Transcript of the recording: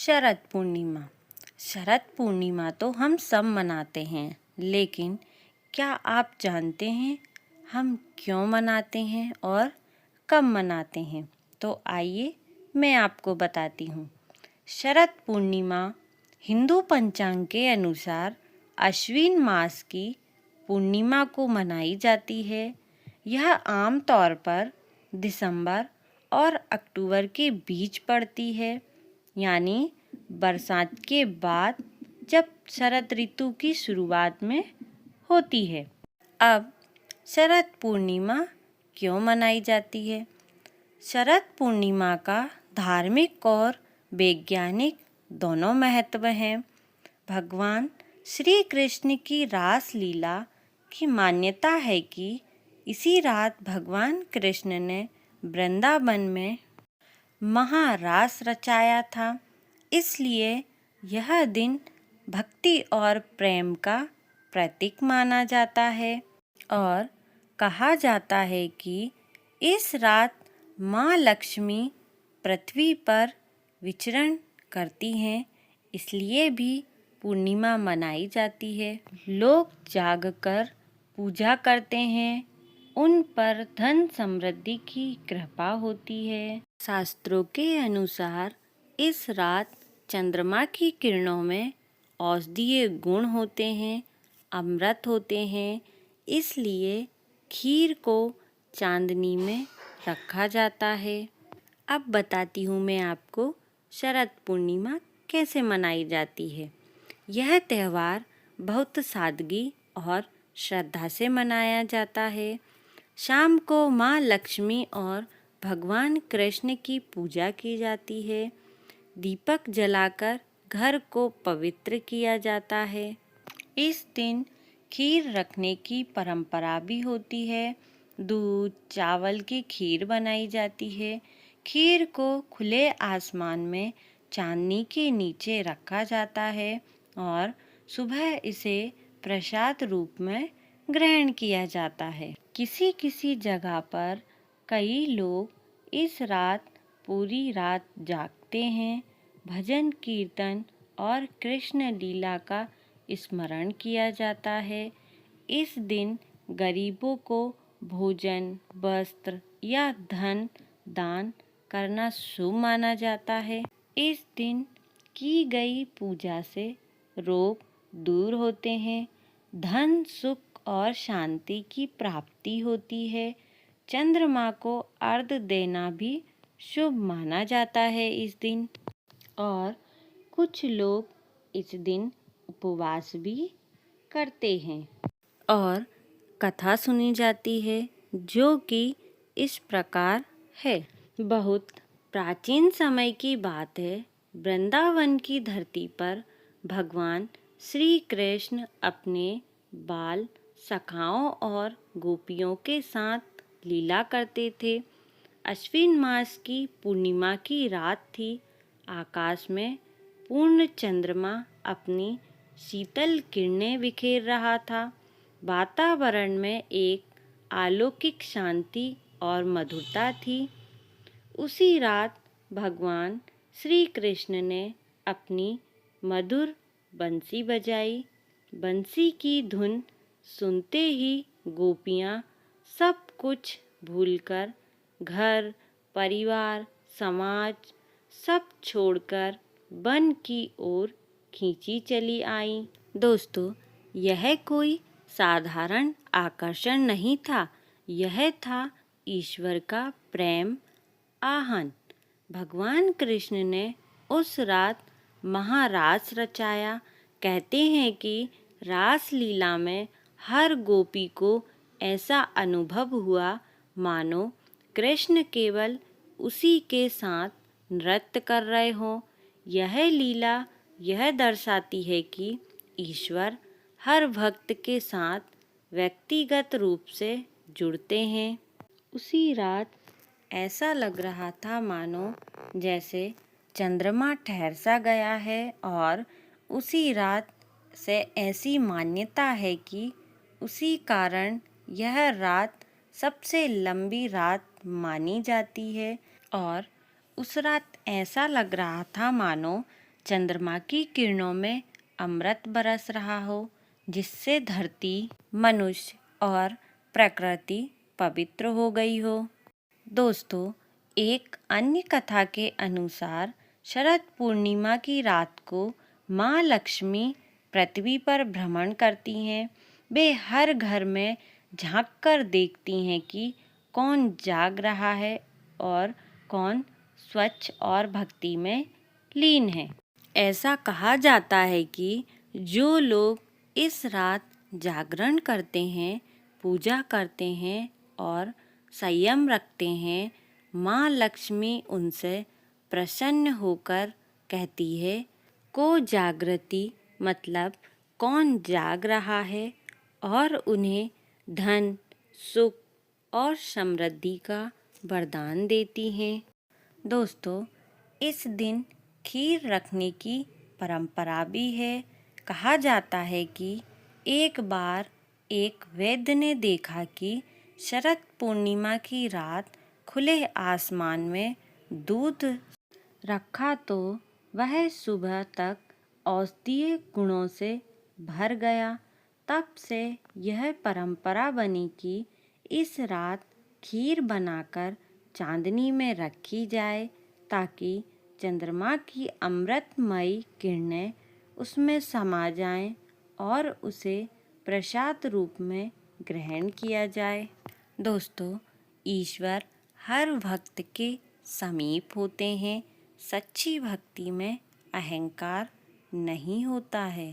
शरद पूर्णिमा। शरद पूर्णिमा तो हम सब मनाते हैं, लेकिन क्या आप जानते हैं हम क्यों मनाते हैं और कब मनाते हैं? तो आइए मैं आपको बताती हूँ। शरद पूर्णिमा हिंदू पंचांग के अनुसार अश्विन मास की पूर्णिमा को मनाई जाती है। यह आम तौर पर दिसंबर और अक्टूबर के बीच पड़ती है, यानी बरसात के बाद जब शरद ऋतु की शुरुआत में होती है। अब शरद पूर्णिमा क्यों मनाई जाती है? शरद पूर्णिमा का धार्मिक और वैज्ञानिक दोनों महत्व हैं। भगवान श्री कृष्ण की रास लीला की मान्यता है कि इसी रात भगवान कृष्ण ने वृंदावन में महारास रचाया था। इसलिए यह दिन भक्ति और प्रेम का प्रतीक माना जाता है और कहा जाता है कि इस रात माँ लक्ष्मी पृथ्वी पर विचरण करती हैं, इसलिए भी पूर्णिमा मनाई जाती है। लोग जागकर पूजा करते हैं, उन पर धन समृद्धि की कृपा होती है। शास्त्रों के अनुसार इस रात चंद्रमा की किरणों में औषधीय गुण होते हैं, अमृत होते हैं, इसलिए खीर को चांदनी में रखा जाता है। अब बताती हूँ मैं आपको शरद पूर्णिमा कैसे मनाई जाती है। यह त्यौहार बहुत सादगी और श्रद्धा से मनाया जाता है। शाम को माँ लक्ष्मी और भगवान कृष्ण की पूजा की जाती है। दीपक जलाकर घर को पवित्र किया जाता है। इस दिन खीर रखने की परंपरा भी होती है। दूध चावल की खीर बनाई जाती है। खीर को खुले आसमान में चांदनी के नीचे रखा जाता है और सुबह इसे प्रसाद रूप में ग्रहण किया जाता है। किसी किसी जगह पर कई लोग इस रात पूरी रात जागते हैं, भजन कीर्तन और कृष्ण लीला का स्मरण किया जाता है। इस दिन गरीबों को भोजन, वस्त्र या धन दान करना शुभ माना जाता है। इस दिन की गई पूजा से रोग दूर होते हैं, धन सुख और शांति की प्राप्ति होती है। चंद्रमा को अर्घ्य देना भी शुभ माना जाता है इस दिन। और कुछ लोग इस दिन उपवास भी करते हैं और कथा सुनी जाती है, जो कि इस प्रकार है। बहुत प्राचीन समय की बात है। वृंदावन की धरती पर भगवान श्री कृष्ण अपने बाल सखाओं और गोपियों के साथ लीला करते थे। अश्विन मास की पूर्णिमा की रात थी। आकाश में पूर्ण चंद्रमा अपनी शीतल किरणें बिखेर रहा था। वातावरण में एक अलौकिक शांति और मधुरता थी। उसी रात भगवान श्री कृष्ण ने अपनी मधुर बंसी बजाई। बंसी की धुन सुनते ही गोपियाँ सब कुछ भूलकर घर, परिवार, समाज सब छोड़कर वन की ओर खींची चली आईं। दोस्तों, यह कोई साधारण आकर्षण नहीं था, यह था ईश्वर का प्रेम आहन। भगवान कृष्ण ने उस रात महारास रचाया। कहते हैं कि रास लीला में हर गोपी को ऐसा अनुभव हुआ मानो कृष्ण केवल उसी के साथ नृत्य कर रहे हों। यह लीला यह दर्शाती है कि ईश्वर हर भक्त के साथ व्यक्तिगत रूप से जुड़ते हैं। उसी रात ऐसा लग रहा था मानो जैसे चंद्रमा ठहर सा गया है और उसी रात से ऐसी मान्यता है कि उसी कारण यह रात सबसे लंबी रात मानी जाती है। और उस रात ऐसा लग रहा था मानो चंद्रमा की किरणों में अमृत बरस रहा हो, जिससे धरती, मनुष्य और प्रकृति पवित्र हो गई हो। दोस्तों, एक अन्य कथा के अनुसार शरद पूर्णिमा की रात को माँ लक्ष्मी पृथ्वी पर भ्रमण करती हैं। वे हर घर में झांक कर देखती हैं कि कौन जाग रहा है और कौन स्वच्छ और भक्ति में लीन है। ऐसा कहा जाता है कि जो लोग इस रात जागरण करते हैं, पूजा करते हैं और संयम रखते हैं, माँ लक्ष्मी उनसे प्रसन्न होकर कहती है, को जागृति मतलब कौन जाग रहा है, और उन्हें धन, सुख और समृद्धि का वरदान देती हैं। दोस्तों, इस दिन खीर रखने की परंपरा भी है। कहा जाता है कि एक बार एक वैद्य ने देखा कि शरद पूर्णिमा की रात खुले आसमान में दूध रखा तो वह सुबह तक औषधीय गुणों से भर गया। तब से यह परंपरा बनी कि इस रात खीर बनाकर चांदनी में रखी जाए, ताकि चंद्रमा की अमृतमयी किरणें उसमें समा जाएं और उसे प्रसाद रूप में ग्रहण किया जाए। दोस्तों, ईश्वर हर भक्त के समीप होते हैं। सच्ची भक्ति में अहंकार नहीं होता है।